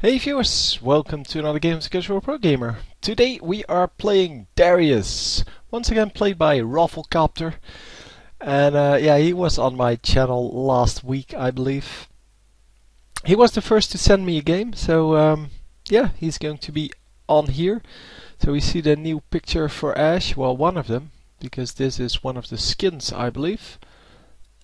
Hey viewers, welcome to another game of Casual Pro Gamer. Today we are playing Darius, once again played by Rafflecopter. And yeah, he was on my channel last week, I believe. He was the first to send me a game, so yeah, he's going to be on here. So we see the new picture for Ash, well, one of them, because this is one of the skins, I believe.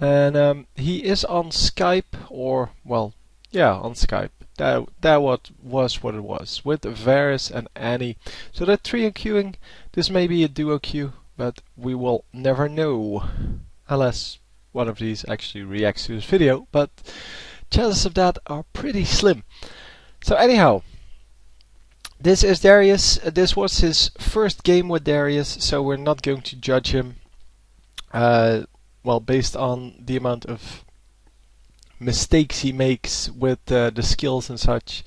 And he is on Skype, or, well, yeah, on Skype. That was what it was, with Varys and Annie. So that trio queuing, this may be a duo queue, but we will never know. Unless one of these actually reacts to this video, but chances of that are pretty slim. So anyhow, this is Darius. This was his first game with Darius, so we're not going to judge him, well, based on the amount of mistakes he makes with the skills and such.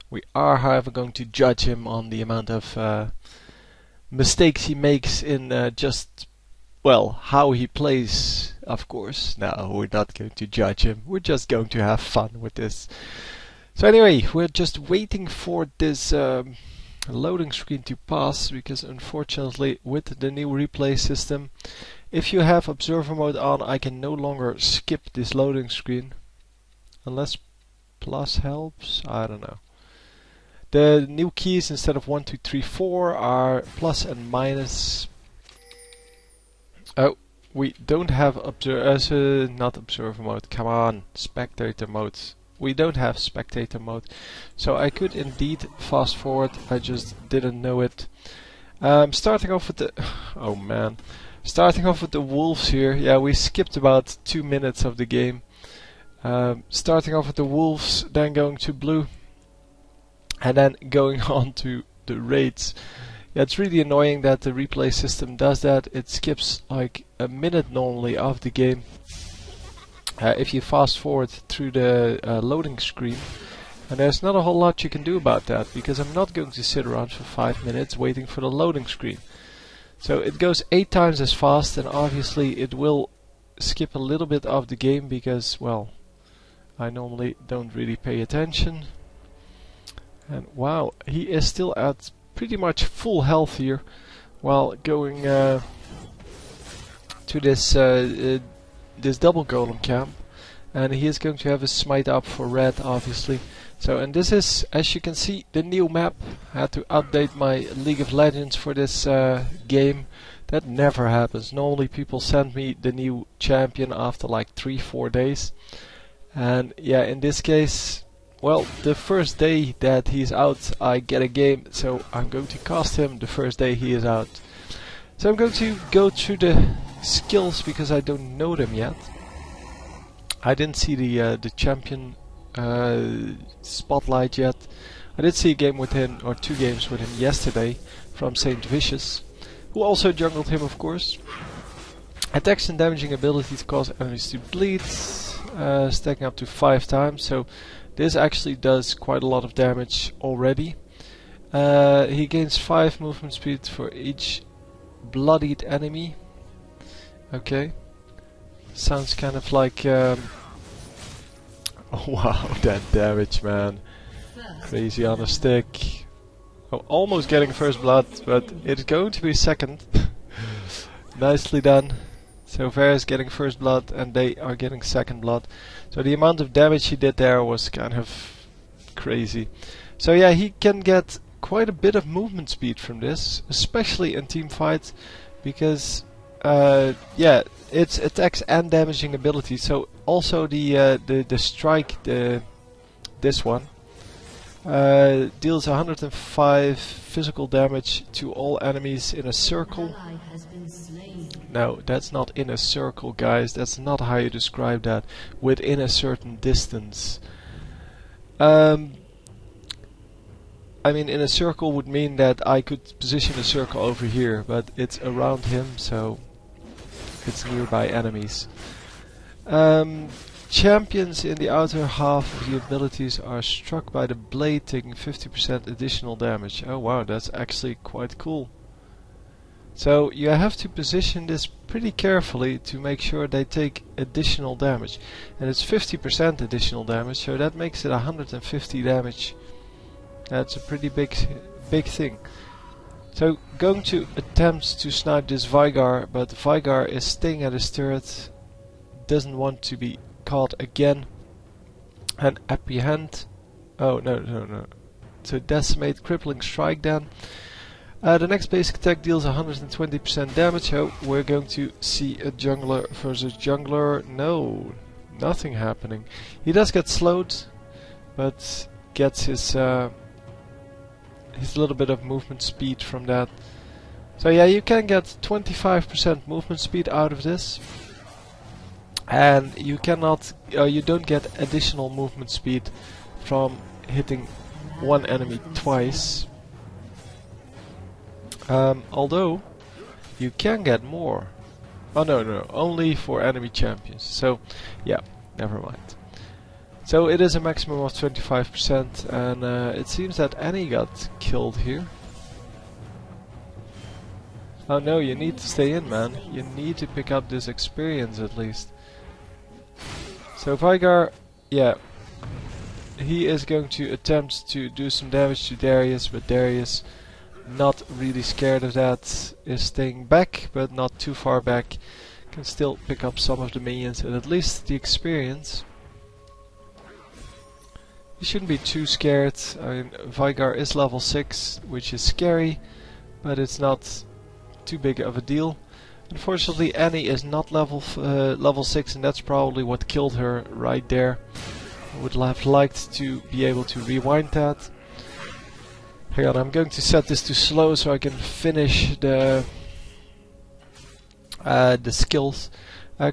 We are, however, going to judge him on the amount of mistakes he makes in just, well, how he plays, of course. No, we're not going to judge him. We're just going to have fun with this. So anyway, we're just waiting for this loading screen to pass, because unfortunately with the new replay system, if you have observer mode on, I can no longer skip this loading screen. Unless plus helps, I don't know. The new keys instead of 1, 2, 3, 4 are plus and minus. Oh, we don't have not observer mode. Come on, spectator mode. We don't have spectator mode, so I could indeed fast forward. I just didn't know it. Starting off with the oh man, starting off with the wolves here. Yeah, we skipped about 2 minutes of the game. Starting off with the wolves, then going to blue, and then going on to the raids. Yeah, it's really annoying that the replay system does that. It skips like a minute normally of the game. If you fast forward through the loading screen, and there's not a whole lot you can do about that, because I'm not going to sit around for 5 minutes waiting for the loading screen. So it goes 8 times as fast, and obviously it will skip a little bit of the game because, well, I normally don't really pay attention. And wow, he is still at pretty much full health here, while going to this this double golem camp, and he is going to have a smite up for red, obviously. So, and this is, as you can see, the new map. I had to update my League of Legends for this game. That never happens. Normally people send me the new champion after like 3-4 days. And yeah, in this case, well, the first day that he's out, I get a game, so I'm going to cast him the first day he is out. So I'm going to go through the skills because I don't know them yet. I didn't see the champion spotlight yet. I did see a game with him, or 2 games with him yesterday from Saint Vicious, who also jungled him, of course. Attacks and damaging abilities cause enemies to bleed, stacking up to 5 times, so this actually does quite a lot of damage already. He gains 5 movement speed for each bloodied enemy. Okay, sounds kind of like oh wow, that damage, man, crazy on a stick. Oh, almost getting first blood, but it's going to be second. Nicely done. So Varys getting first blood and they are getting second blood. So the amount of damage he did there was kind of crazy. So yeah, he can get quite a bit of movement speed from this, especially in team fights, because yeah, it's attacks and damaging ability. So also the strike, this one deals 105 physical damage to all enemies in a circle. No, that's not in a circle, guys. That's not how you describe that. Within a certain distance. I mean, in a circle would mean that I could position a circle over here, but it's around him, so it's nearby enemies. Champions in the outer half of the abilities are struck by the blade, taking 50% additional damage. Oh wow, that's actually quite cool. So you have to position this pretty carefully to make sure they take additional damage. And it's 50% additional damage, so that makes it 150 damage That's a pretty big thing. So going to attempt to snipe this Vigar, but Vigar is staying at his turret, doesn't want to be caught again. And apprehend. Oh no. So decimate, crippling strike then. The next basic attack deals 120% damage. Oh, we're going to see a jungler versus jungler. No, nothing happening. He does get slowed, but gets his little bit of movement speed from that. So yeah, you can get 25% movement speed out of this, and you cannot, you don't get additional movement speed from hitting one enemy twice. Although you can get more. Oh no, only for enemy champions. So yeah, never mind. So it is a maximum of 25%, and it seems that Annie got killed here. Oh no, you need to stay in, man. You need to pick up this experience at least. So Vigar, yeah, he is going to attempt to do some damage to Darius, but Darius, not really scared of that, is staying back, but not too far back. Can still pick up some of the minions and at least the experience. You shouldn't be too scared. I mean, Vigar is level 6, which is scary, but it's not too big of a deal. Unfortunately, Annie is not level 6, and that's probably what killed her right there. I would have liked to be able to rewind that. Hang on, I'm going to set this to slow so I can finish the skills.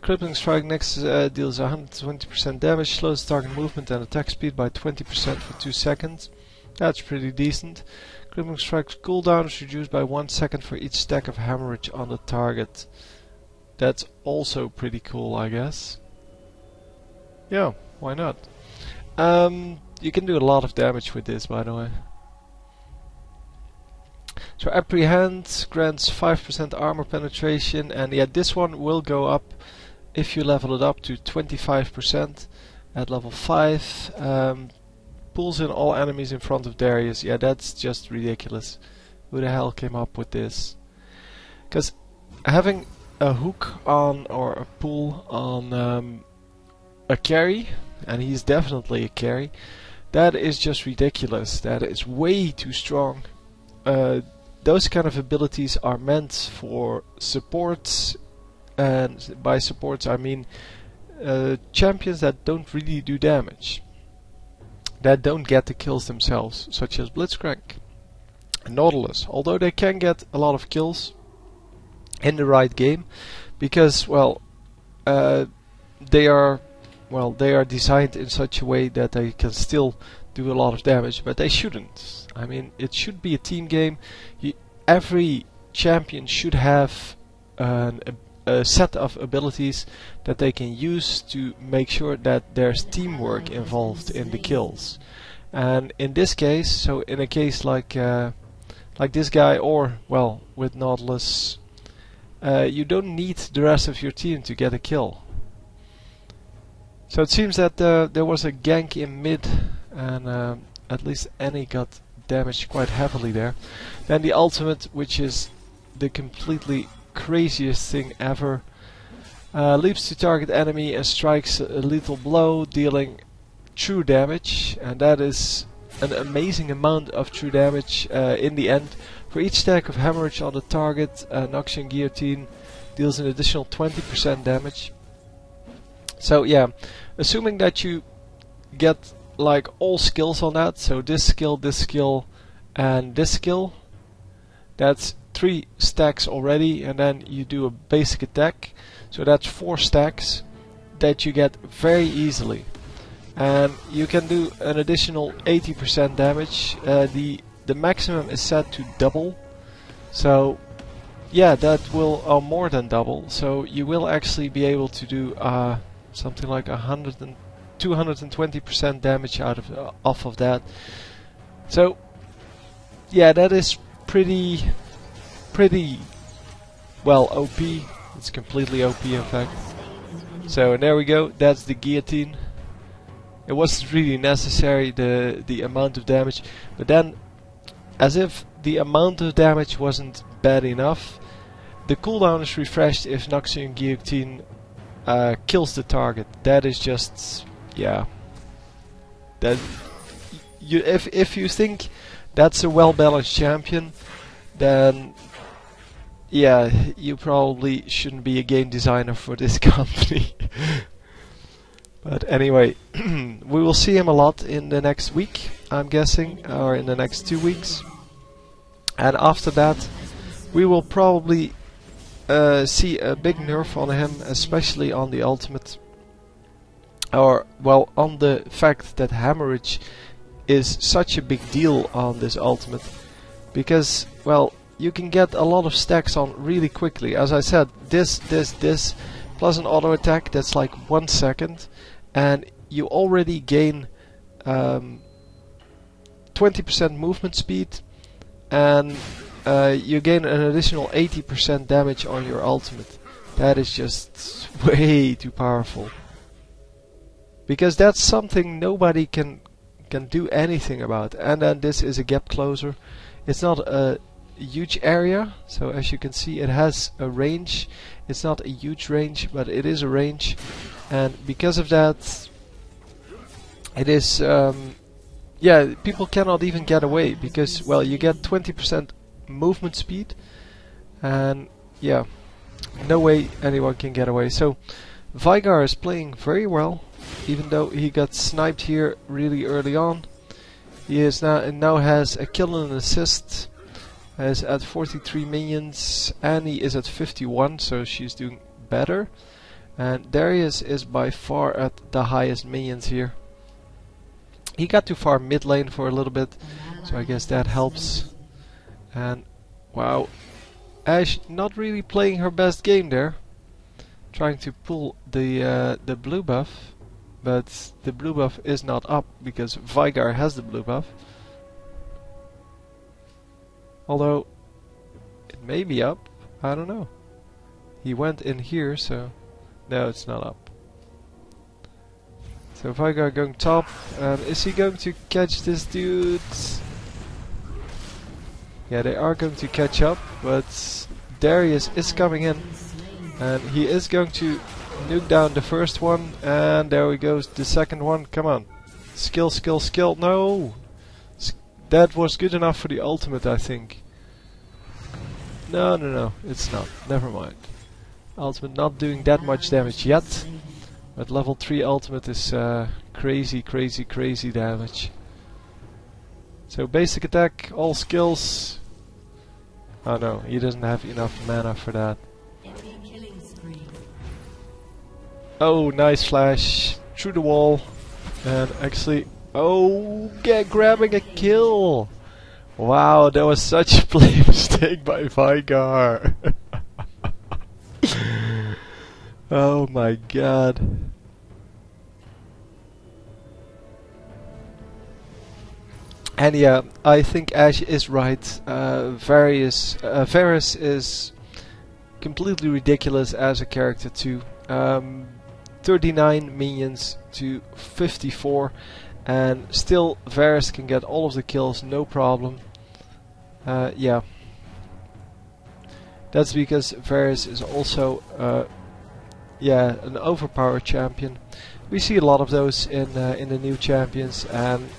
Crippling Strike next deals 120% damage, slows target movement and attack speed by 20% for 2 seconds. That's pretty decent. Crippling Strike's cooldown is reduced by 1 second for each stack of hemorrhage on the target. That's also pretty cool, I guess. Yeah, why not? You can do a lot of damage with this, by the way. So Apprehend grants 5% armor penetration, and yeah, this one will go up if you level it up to 25% at level 5. Pulls in all enemies in front of Darius. Yeah, that's just ridiculous. Who the hell came up with this? Because having a hook on, or a pull on a carry, and he's definitely a carry, that is just ridiculous. That is way too strong. Those kind of abilities are meant for supports, and by supports I mean champions that don't really do damage, that don't get the kills themselves, such as Blitzcrank and Nautilus, although they can get a lot of kills in the right game, because well, they are designed in such a way that they can still do a lot of damage, but they shouldn't. I mean, it should be a team game. Every champion should have a set of abilities that they can use to make sure that there's teamwork involved in the kills. And in this case, so in a case like this guy, or well, with Nautilus, you don't need the rest of your team to get a kill. So it seems that there was a gank in mid, and at least Annie got damaged quite heavily there. Then the ultimate, which is the completely craziest thing ever, leaps to target enemy and strikes a lethal blow, dealing true damage, and that is an amazing amount of true damage in the end. For each stack of hemorrhage on the target, Noxian Guillotine deals an additional 20% damage. So yeah, assuming that you get like all skills on that, so this skill, and this skill, that's 3 stacks already, and then you do a basic attack, so that's 4 stacks that you get very easily, and you can do an additional 80% damage. The maximum is set to double, so yeah, that will more than double, so you will actually be able to do something like 220% damage off of that. So yeah, that is pretty well OP. It's completely OP in fact. So and there we go, that's the guillotine. It wasn't really necessary, the amount of damage. But then, as if the amount of damage wasn't bad enough, the cooldown is refreshed if Noxian Guillotine kills the target. That is just, yeah. That if you think that's a well-balanced champion, then yeah, you probably shouldn't be a game designer for this company. But anyway, we will see him a lot in the next week, I'm guessing, or in the next 2 weeks. And after that, we will probably see a big nerf on him, especially on the ultimate. Or, well, on the fact that hemorrhage is such a big deal on this ultimate. Because, well, you can get a lot of stacks on really quickly. As I said, this, plus an auto attack, that's like 1 second. And you already gain 20% movement speed. And you gain an additional 80% damage on your ultimate. That is just way too powerful. Because that's something nobody can do anything about. And then this is a gap closer. It's not a huge area, so as you can see it has a range. It's not a huge range, but it is a range. And because of that, it is yeah, people cannot even get away, because, well, you get 20% movement speed, and yeah, no way anyone can get away. So Vigar is playing very well, even though he got sniped here really early on. He is now has a kill and an assist, is at 43 minions. Annie is at 51, so she's doing better. And Darius is by far at the highest minions here. He got too far mid lane for a little bit, so I guess that helps. And wow, Ashe not really playing her best game there, trying to pull the blue buff, but the blue buff is not up because Vigar has the blue buff. Although it may be up, I don't know. He went in here, so no, it's not up. So Vigar going top, and is he going to catch this dude? Yeah, they are going to catch up, but Darius is coming in, and he is going to nuke down the first one, and there we go, the second one. Come on, skill, skill, skill. No, that was good enough for the ultimate, I think. No, it's not. Never mind. Ultimate not doing that much damage yet. But level 3 ultimate is crazy, crazy, crazy damage. So basic attack, all skills. Oh no, he doesn't have enough mana for that. Oh, nice flash through the wall. And actually, oh, grabbing a kill. Wow, that was such a play mistake by Vigar. Oh my god. And yeah, I think Ashe is right. Varus is completely ridiculous as a character too. 39 minions to 54, and still Varus can get all of the kills, no problem. Yeah. That's because Varus is also yeah, an overpowered champion. We see a lot of those in the new champions, and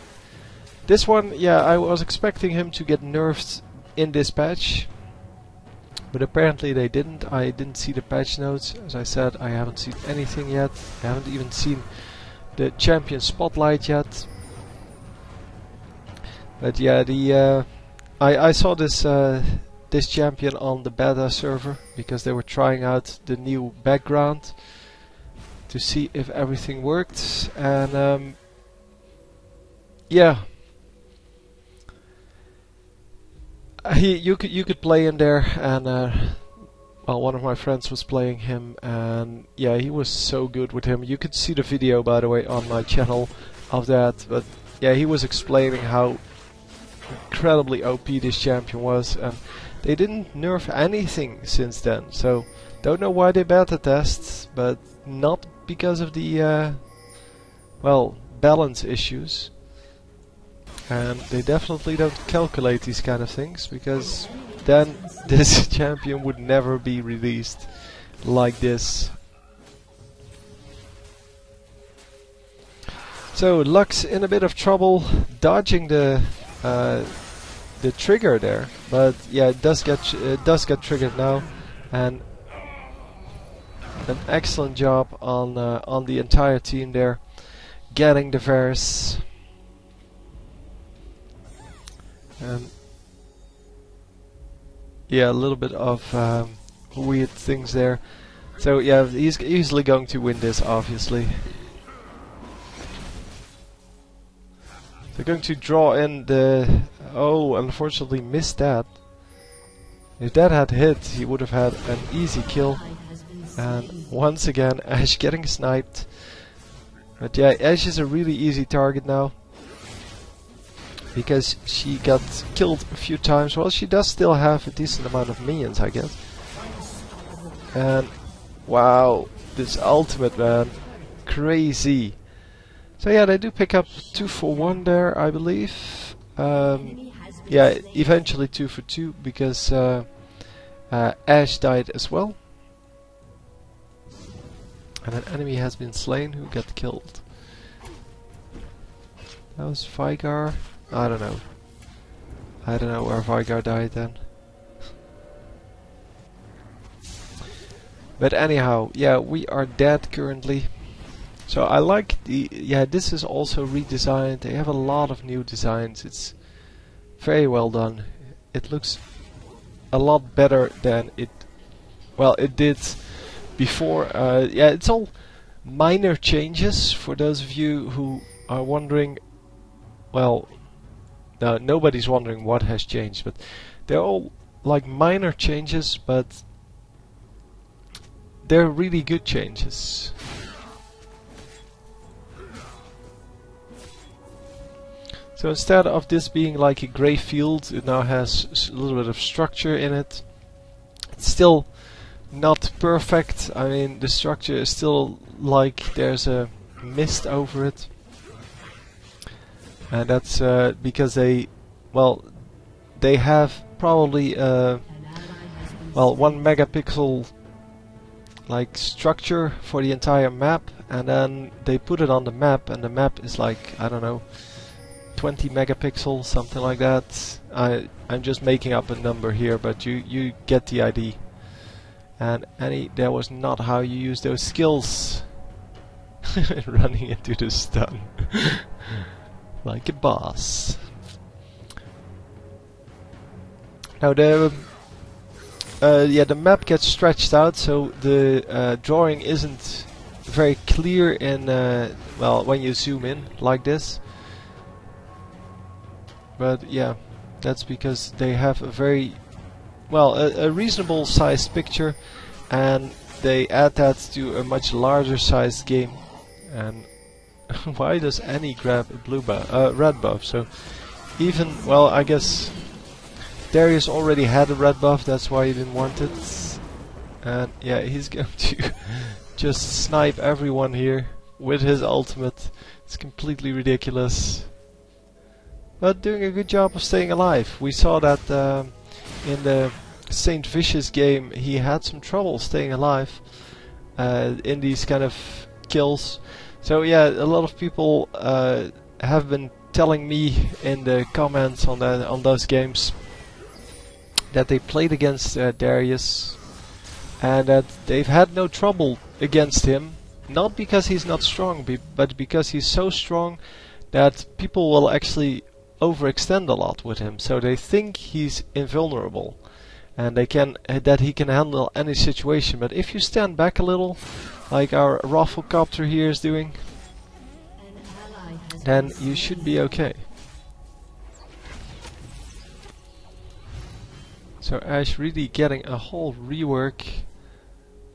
this one, yeah, I was expecting him to get nerfed in this patch, but apparently they didn't. I didn't see the patch notes. As I said, I haven't seen anything yet. I haven't even seen the champion spotlight yet. But yeah, the I saw this this champion on the beta server because they were trying out the new background to see if everything worked, and yeah, you could play in there, and well, one of my friends was playing him, and yeah, he was so good with him. You could see the video, by the way, on my channel of that, but yeah, he was explaining how incredibly OP this champion was, and they didn't nerf anything since then, so don't know why they beta test, but not because of the well, balance issues. And they definitely don't calculate these kind of things, because then this champion would never be released like this. So Lux in a bit of trouble dodging the trigger there, but yeah, it does get triggered now, and an excellent job on the entire team there, getting the Varus. And yeah, a little bit of weird things there. So yeah, he's easily going to win this, obviously. They're going to draw in the... Oh, unfortunately missed that. If that had hit, he would have had an easy kill. And once again, Ashe getting sniped. But yeah, Ashe is a really easy target now, because she got killed a few times. Well, she does still have a decent amount of minions, I guess. And wow, this ultimate, man, crazy. So yeah, they do pick up 2 for 1 there, I believe. Yeah, eventually 2 for 2, because Ashe died as well. And an enemy has been slain who got killed. That was Vigar. I don't know. I don't know where Vigar died then. But anyhow, yeah, we are dead currently. So I like the... Yeah, this is also redesigned. They have a lot of new designs. It's very well done. It looks a lot better than it... Well, it did before. Yeah, it's all minor changes for those of you who are wondering. Well, no, nobody's wondering what has changed, but they're all like minor changes, but they're really good changes. So instead of this being like a grey field, it now has a little bit of structure in it. It's still not perfect. I mean, the structure is still like there's a mist over it. And that's because they have probably well, 1 megapixel like structure for the entire map, and then they put it on the map, and the map is like, I don't know, 20 megapixels, something like that. I'm just making up a number here, but you get the idea. And that was not how you use those skills. Running into the stun. Like a boss. Now the map gets stretched out, so the drawing isn't very clear in well, when you zoom in like this. But yeah, that's because they have a very a reasonable sized picture, and they add that to a much larger sized game. And why does Annie grab a blue buff, red buff? So even, well, I guess Darius already had a red buff, that's why he didn't want it. And yeah, he's going to just snipe everyone here with his ultimate. It's completely ridiculous, but doing a good job of staying alive. We saw that in the Saint Vicious game, he had some trouble staying alive in these kind of kills. So yeah, a lot of people have been telling me in the comments on those games that they played against Darius, and that they've had no trouble against him, not because he's not strong, but because he's so strong that people will actually overextend a lot with him. So they think he's invulnerable, and that he can handle any situation. But if you stand back a little, like our Rafflecopter here is doing, then you should be okay. So Ashe really getting a whole rework,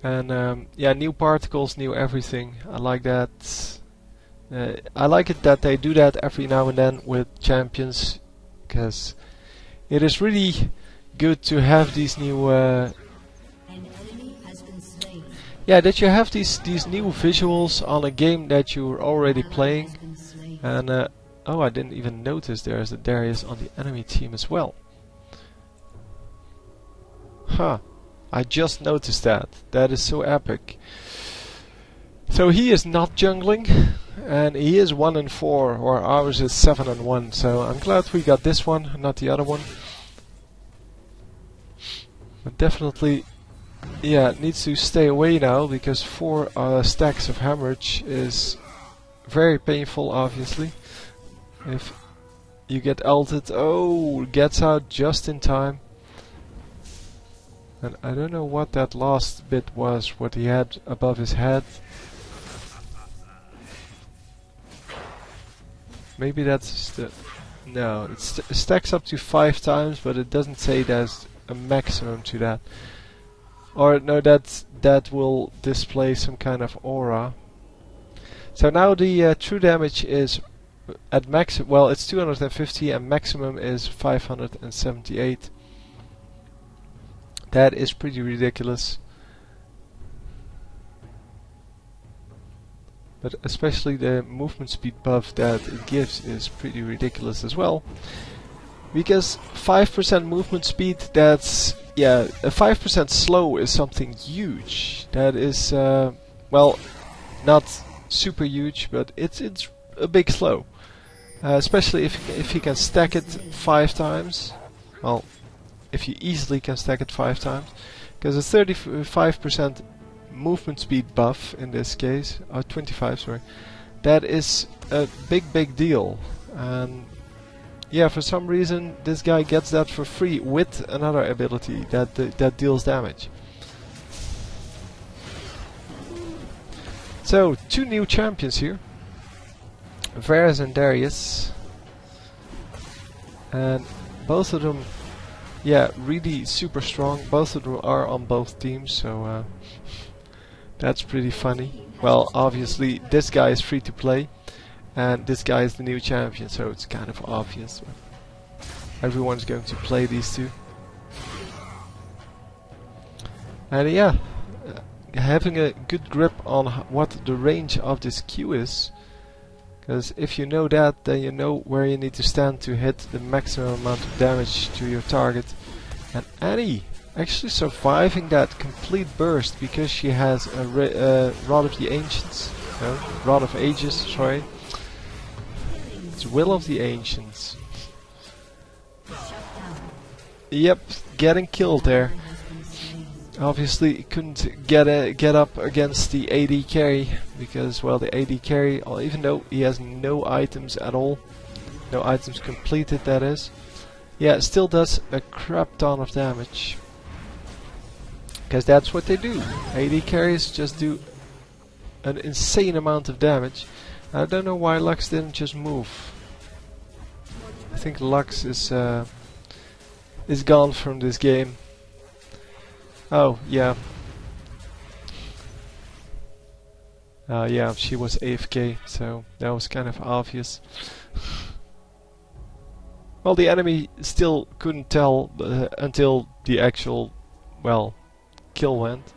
and yeah, new particles, new everything. I like that. I like it that they do that every now and then with champions, because it is really good to have these new yeah, that you have these new visuals on a game that you're already playing. And oh, I didn't even notice there is a Darius on the enemy team as well. Huh. I just noticed that. That is so epic. So he is not jungling, and he is 1 and 4, or ours is 7 and 1. So I'm glad we got this one, not the other one. But definitely, yeah, it needs to stay away now, because 4 stacks of hemorrhage is very painful, obviously. If you get ulted, oh, gets out just in time. And I don't know what that last bit was, what he had above his head. Maybe that's the... No, it stacks up to 5 times, but it doesn't say there's a maximum to that. Or no, that will display some kind of aura. So now the true damage is at max... Well, it's 250 and maximum is 578. That is pretty ridiculous. But especially the movement speed buff that it gives is pretty ridiculous as well. Because 5% movement speed, that's... Yeah, a 5% slow is something huge. That is, well, not super huge, but it's a big slow. Especially if you can stack it 5 times. Well, if you easily can stack it 5 times. Because a 35% movement speed buff in this case, or 25, sorry, that is a big deal. And yeah, for some reason this guy gets that for free with another ability that deals damage. So 2 new champions here, Varus and Darius, and both of them, yeah, really super strong. Both of them are on both teams, so that's pretty funny. Well, obviously this guy is free to play, and this guy is the new champion, so it's kind of obvious. Everyone's going to play these two. And yeah, having a good grip on what the range of this Q is. Because if you know that, then you know where you need to stand to hit the maximum amount of damage to your target. And Annie actually surviving that complete burst because she has a Rod of the Ancients. No, Rod of Ages, sorry. It's Will of the Ancients. Yep, getting killed there. Obviously couldn't get up against the AD carry because, well, the AD carry, even though he has no items at all, no items completed, that is, yeah, it still does a crap ton of damage. Because that's what they do. AD carries just do an insane amount of damage. I don't know why Lux didn't just move. I think Lux is gone from this game. Oh, yeah. Yeah, she was AFK, so that was kind of obvious. Well, the enemy still couldn't tell until the actual, well, kill went.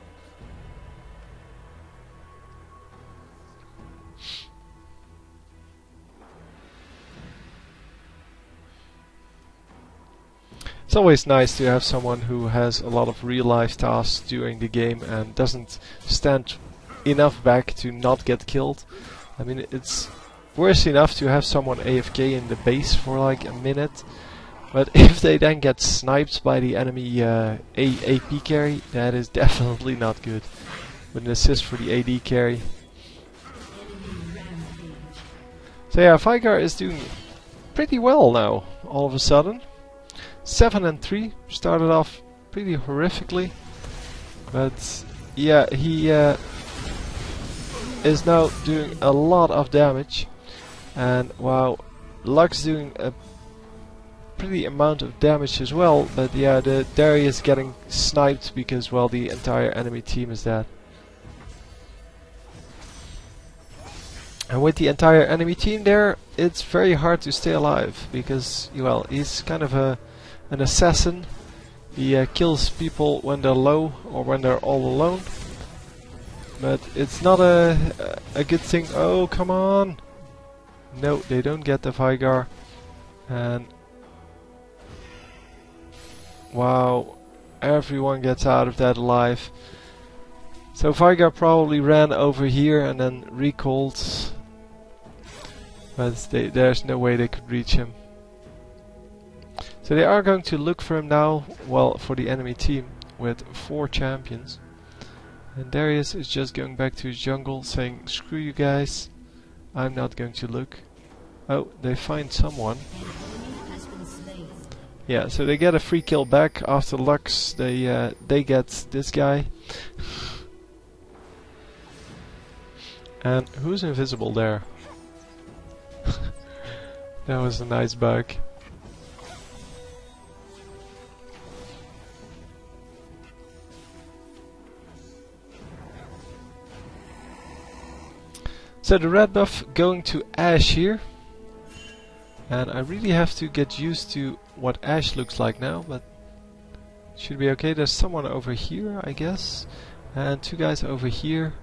It's always nice to have someone who has a lot of real life tasks during the game and doesn't stand enough back to not get killed. I mean, it's worse enough to have someone AFK in the base for like a minute, but if they then get sniped by the enemy AP carry, that is definitely not good. With an assist for the AD carry. So yeah, Vigar is doing pretty well now, all of a sudden. 7 and 3, started off pretty horrifically, but yeah, he is now doing a lot of damage, and wow, Lux doing a pretty amount of damage as well, but yeah, the Darius getting sniped because, well, the entire enemy team is dead. And with the entire enemy team there, it's very hard to stay alive, because, well, he's kind of an assassin. He kills people when they're low or when they're all alone. But it's not a good thing. Oh, come on! No, they don't get the Vigar. And wow, everyone gets out of that alive. So Vigar probably ran over here and then recalled. But there's no way they could reach him. So they are going to look for him now, well, for the enemy team, with 4 champions. And Darius is just going back to his jungle, saying, screw you guys, I'm not going to look. Oh, they find someone. Yeah, so they get a free kill back after Lux. They get this guy. And who's invisible there? That was a nice bug. So the red buff going to Ashe here. And I really have to get used to what Ashe looks like now, but should be okay. There's someone over here, I guess. And 2 guys over here.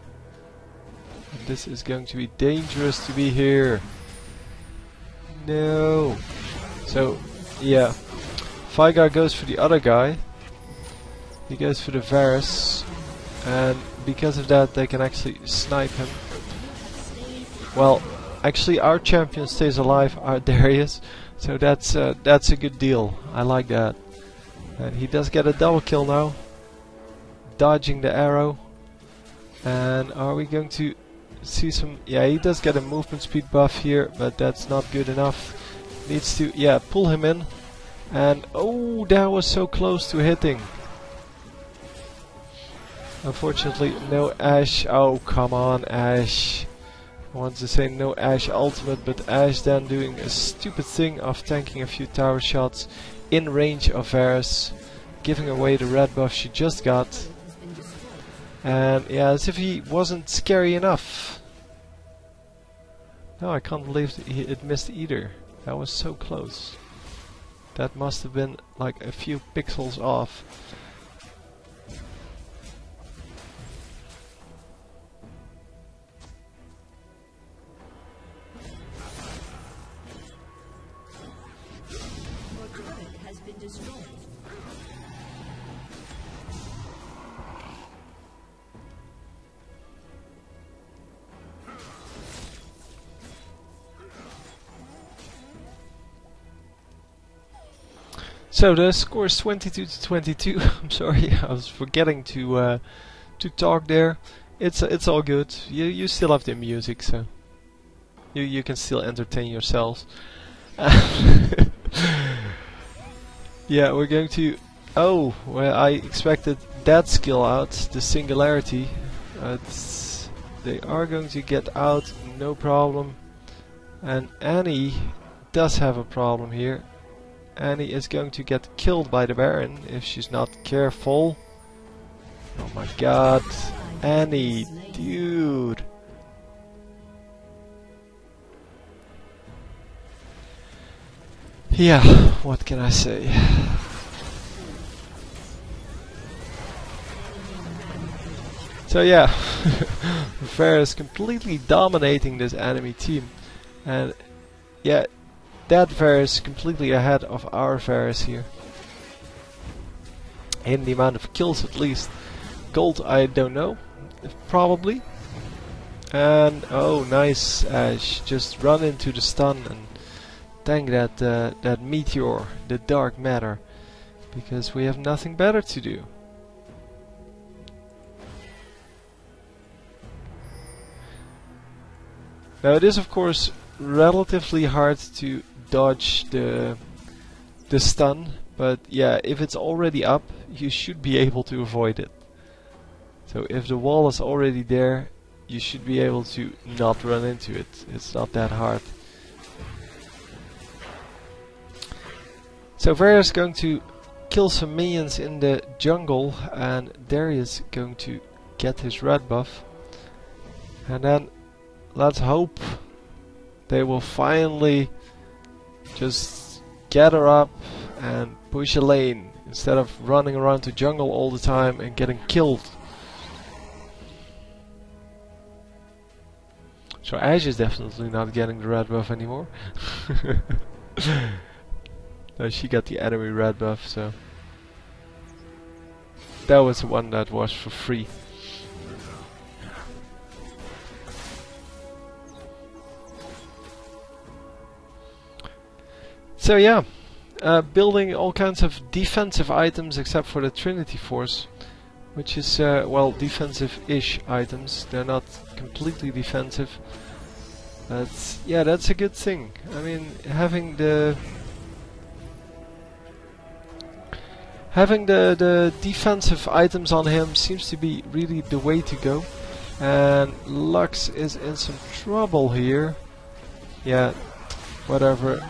And this is going to be dangerous to be here. No. So, yeah. Vigar goes for the other guy. He goes for the Varus. And because of that, they can actually snipe him. Well, actually our champion stays alive, our Darius. So that's a good deal. I like that. And he does get a double kill now. Dodging the arrow. And are we going to see some... Yeah, he does get a movement speed buff here, but that's not good enough. Needs to, yeah, pull him in. And, oh, that was so close to hitting. Unfortunately, no Ashe. Oh, come on, Ashe. I wanted to say no Ashe ultimate, but Ashe then doing a stupid thing of tanking a few tower shots in range of Varus, giving away the red buff she just got. And yeah, as if he wasn't scary enough. No, I can't believe it missed either. That was so close. That must have been like a few pixels off. So the score is 22 to 22. I'm sorry, I was forgetting to talk there. It's all good. You still have the music, so you can still entertain yourselves. Yeah, we're going to... Oh, well, I expected that skill out, the singularity. They are going to get out, no problem. And Annie does have a problem here. Annie is going to get killed by the Baron if she's not careful. Oh my god. Annie, dude. Yeah, what can I say? So yeah, Varus completely dominating this enemy team. And yeah, that Varus completely ahead of our Varus here. In the amount of kills at least. Gold I don't know. Probably. And oh nice Ashe. Just run into the stun and tank that meteor, the dark matter. Because we have nothing better to do. Now it is of course relatively hard to dodge the stun, but yeah, if it's already up, you should be able to avoid it. So if the wall is already there, you should be able to not run into it. It's not that hard. So Varus is going to kill some minions in the jungle, and Darius going to get his red buff. And then let's hope they will finally just gather up and push a lane instead of running around the jungle all the time and getting killed. So Ashe is definitely not getting the red buff anymore. No, she got the enemy red buff, so that was the one that was for free. So yeah, building all kinds of defensive items except for the Trinity Force, which is, well, defensive-ish items. They're not completely defensive. But yeah, that's a good thing. I mean, having the defensive items on him seems to be really the way to go. And Lux is in some trouble here. Yeah, whatever.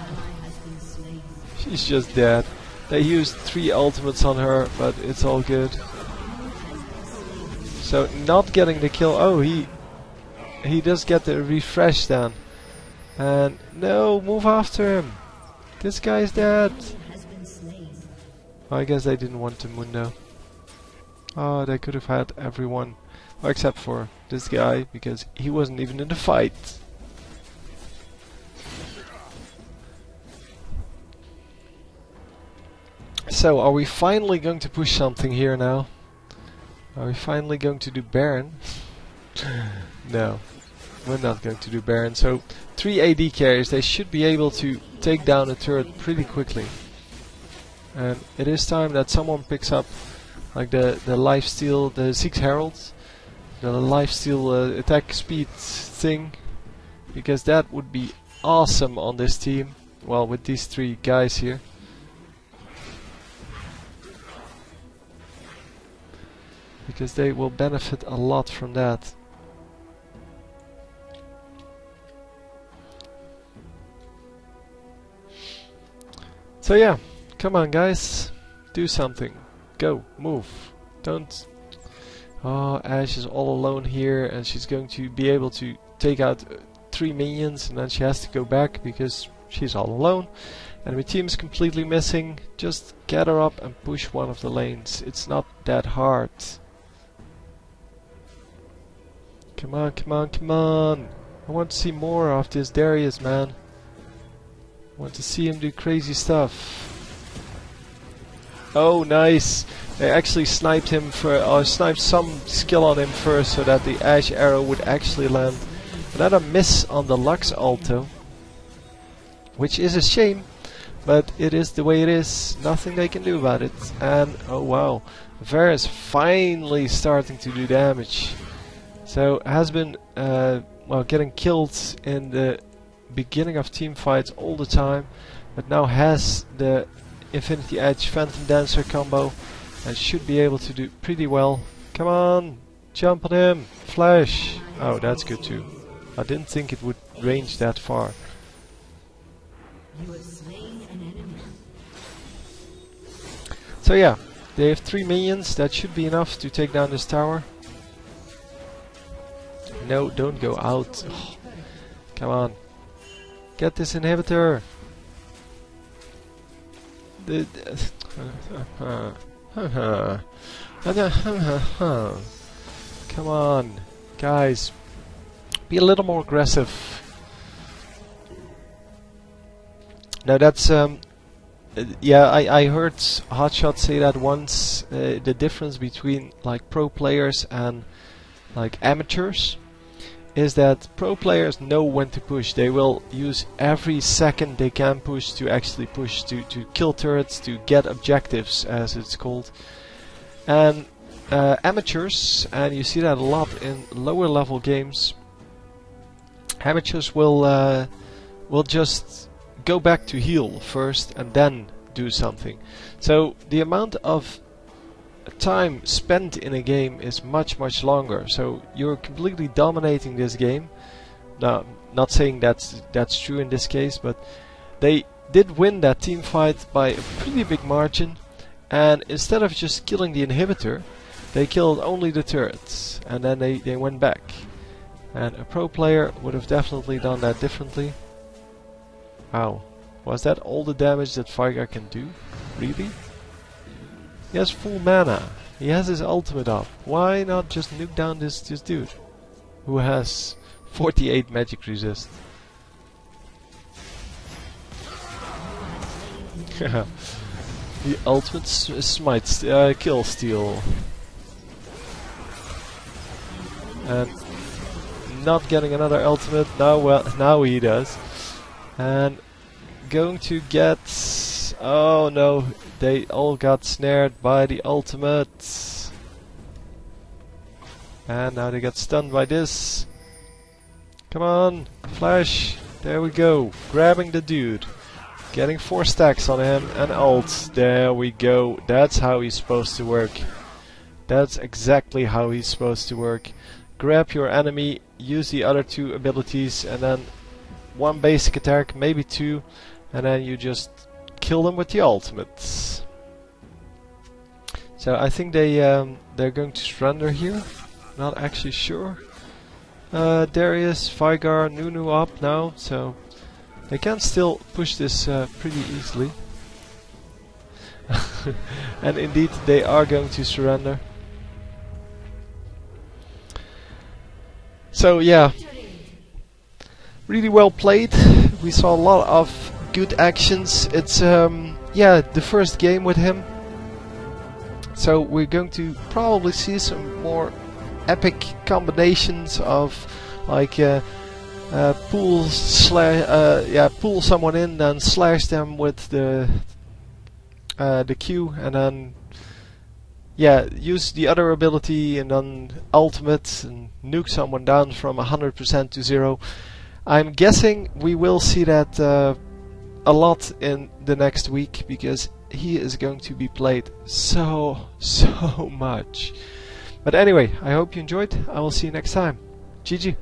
She's just dead. They used 3 ultimates on her, but it's all good. So not getting the kill. Oh, he does get the refresh then. And no, move after him. This guy's dead. I guess they didn't want to Mundo. Oh, they could have had everyone. Oh, except for this guy, because he wasn't even in the fight. So, are we finally going to push something here now? Are we finally going to do Baron? No, we're not going to do Baron. So, 3 AD carries, they should be able to take down a turret pretty quickly. And it is time that someone picks up like the lifesteal, the 6 heralds, the lifesteal attack speed thing, because that would be awesome on this team. Well, with these 3 guys here. Because they will benefit a lot from that. So yeah, come on guys, do something. Go, move. Don't... Oh, Ashe is all alone here and she's going to be able to take out 3 minions and then she has to go back because she's all alone. Enemy team is completely missing. Just get her up and push one of the lanes. It's not that hard. Come on, come on, come on. I want to see more of this Darius, man. I want to see him do crazy stuff. Oh, nice. They actually sniped him for, or sniped some skill on him first so that the Ashe arrow would actually land. Another miss on the Lux Alto, which is a shame, but it is the way it is. Nothing they can do about it. And, oh wow, Varus finally starting to do damage. So has been well, getting killed in the beginning of team fights all the time, but now has the Infinity Edge Phantom Dancer combo and should be able to do pretty well. Come on, jump on him, flash. Oh, that's good too. I didn't think it would range that far. So yeah, they have 3 minions. That should be enough to take down this tower. No, don't go out. Oh, come on. Get this inhibitor. Come on, guys. Be a little more aggressive. No, that's yeah, I heard Hotshot say that once. The difference between like pro players and like amateurs is that pro players know when to push. They will use every second they can push to actually push, to kill turrets, to get objectives as it's called. And amateurs, and you see that a lot in lower level games, amateurs will just go back to heal first and then do something. So the amount of time spent in a game is much longer, so you're completely dominating this game. Now, not saying that's true in this case, but they did win that team fight by a pretty big margin, and instead of just killing the inhibitor, they killed only the turrets, and then they went back. And a pro player would have definitely done that differently. Wow, was that all the damage that Veigar can do? Really? He has full mana. He has his ultimate up. Why not just nuke down this dude who has 48 magic resist. The ultimate smite kill steal. And not getting another ultimate. Now, well, now he does. And going to get... Oh no, they all got snared by the ultimate. And now they get stunned by this. Come on, flash. There we go. Grabbing the dude. Getting 4 stacks on him and ult. There we go. That's how he's supposed to work. That's exactly how he's supposed to work. Grab your enemy, use the other 2 abilities, and then 1 basic attack, maybe 2, and then you just kill them with the ultimates. So I think they're going to surrender here. Not actually sure. Darius, Vigar, Nunu up now, so they can still push this pretty easily. And indeed they are going to surrender. So yeah, really well played. We saw a lot of good actions. It's yeah, the first game with him. So we're going to probably see some more epic combinations of like pull someone in, then slash them with the Q, and then yeah, use the other ability and then ultimate and nuke someone down from 100% to 0. I'm guessing we will see that a lot in the next week, because he is going to be played so much. But anyway, I hope you enjoyed. I will see you next time. GG.